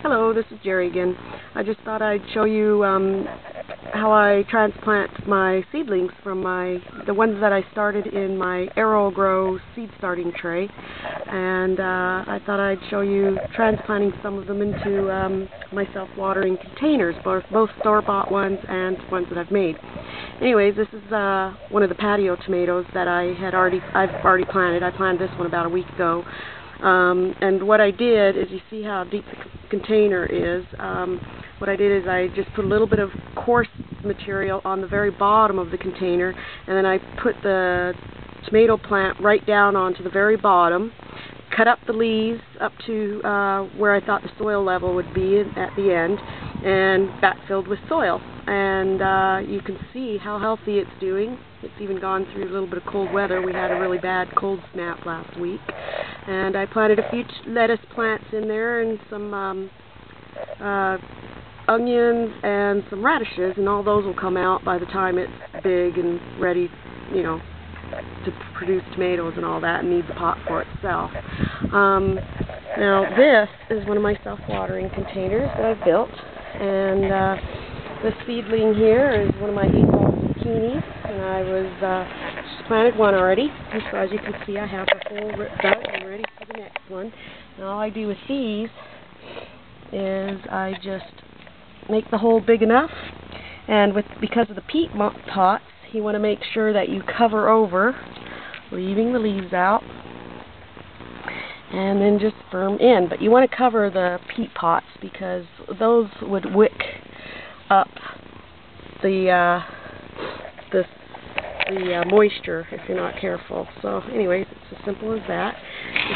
Hello, this is Jerry again. I just thought I'd show you how I transplant my seedlings from the ones that I started in my AeroGrow seed starting tray, and I thought I'd show you transplanting some of them into my self-watering containers, both store-bought ones and ones that I've made. Anyways, this is one of the patio tomatoes that I've already planted. I planted this one about a week ago. And what I did is, you see how deep the container is, what I did is I just put a little bit of coarse material on the very bottom of the container, and then I put the tomato plant right down onto the very bottom, cut up the leaves up to where I thought the soil level would be at the end, and backfilled with soil. And you can see how healthy it's doing. It's even gone through a little bit of cold weather. We had a really bad cold snap last week. And I planted a few lettuce plants in there and some onions and some radishes, and all those will come out by the time it's big and ready, you know, to produce tomatoes and all that, and needs a pot for itself. Now this is one of my self-watering containers that I've built, and this seedling here is one of my 8-ball zucchinis, and I just planted one already. So as you can see, I have the hole ripped out and ready for the next one. And all I do with these is I just make the hole big enough, and because of the peat pots, you want to make sure that you cover over, leaving the leaves out, and then just firm in. But you want to cover the peat pots because those would wick up the moisture if you're not careful. So anyways, it's as simple as that.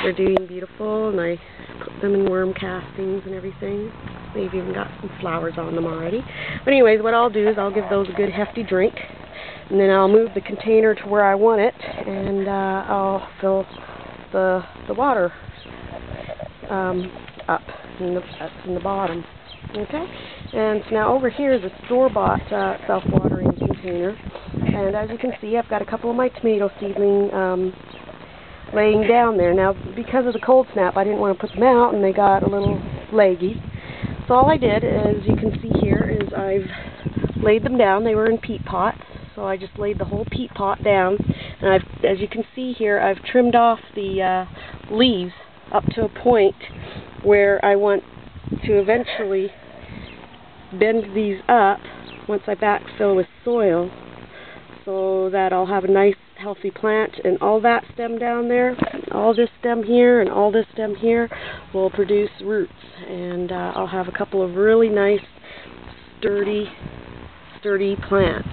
They're doing beautiful, and I put them in worm castings and everything. They've even got some flowers on them already. But anyways, what I'll do is I'll give those a good hefty drink, and then I'll move the container to where I want it, and I'll fill the water up in the bottom. Okay? And so now over here is a store-bought self-watering container, and as you can see, I've got a couple of my tomato seedling laying down there. Now, because of the cold snap, I didn't want to put them out, and they got a little leggy. So all I did, as you can see here, is I've laid them down. They were in peat pots, so I just laid the whole peat pot down, and as you can see here, I've trimmed off the leaves up to a point where I want to eventually bend these up once I backfill with soil, so that I'll have a nice healthy plant, and all that stem down there, all this stem here, and all this stem here will produce roots, and I'll have a couple of really nice sturdy plants.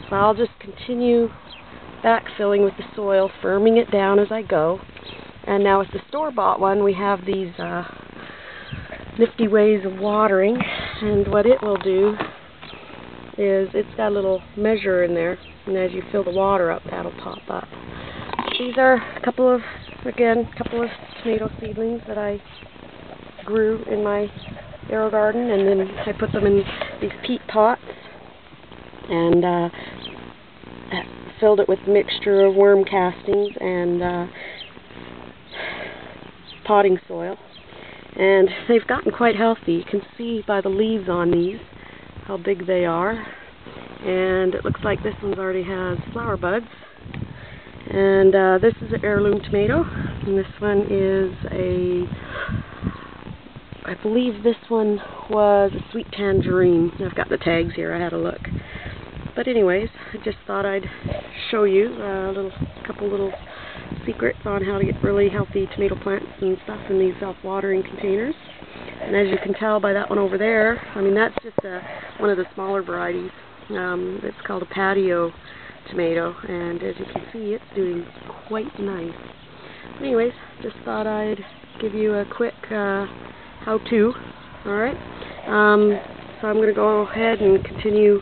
So I'll just continue backfilling with the soil, firming it down as I go. And now with the store-bought one, we have these nifty ways of watering, and what it will do is it's got a little measure in there, and as you fill the water up, that'll pop up. These are a couple of tomato seedlings that I grew in my aero garden, and then I put them in these peat pots and filled it with a mixture of worm castings and potting soil. And they've gotten quite healthy. You can see by the leaves on these how big they are. And it looks like this one already has flower buds. And this is an heirloom tomato. And this one is I believe this one was a sweet tangerine. I've got the tags here. I had a look. But anyways, I just thought I'd show you a couple little secrets on how to get really healthy tomato plants and stuff in these self-watering containers. And as you can tell by that one over there, I mean, that's just one of the smaller varieties. It's called a patio tomato, and as you can see, it's doing quite nice. Anyways, just thought I'd give you a quick how-to. Alright, so I'm going to go ahead and continue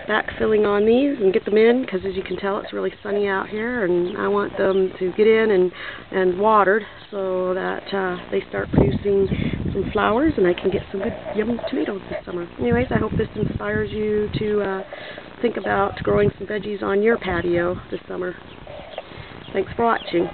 backfilling on these and get them in, because as you can tell, it's really sunny out here, and I want them to get in and watered so that they start producing some flowers, and I can get some good yummy tomatoes this summer. Anyways, I hope this inspires you to think about growing some veggies on your patio this summer. Thanks for watching.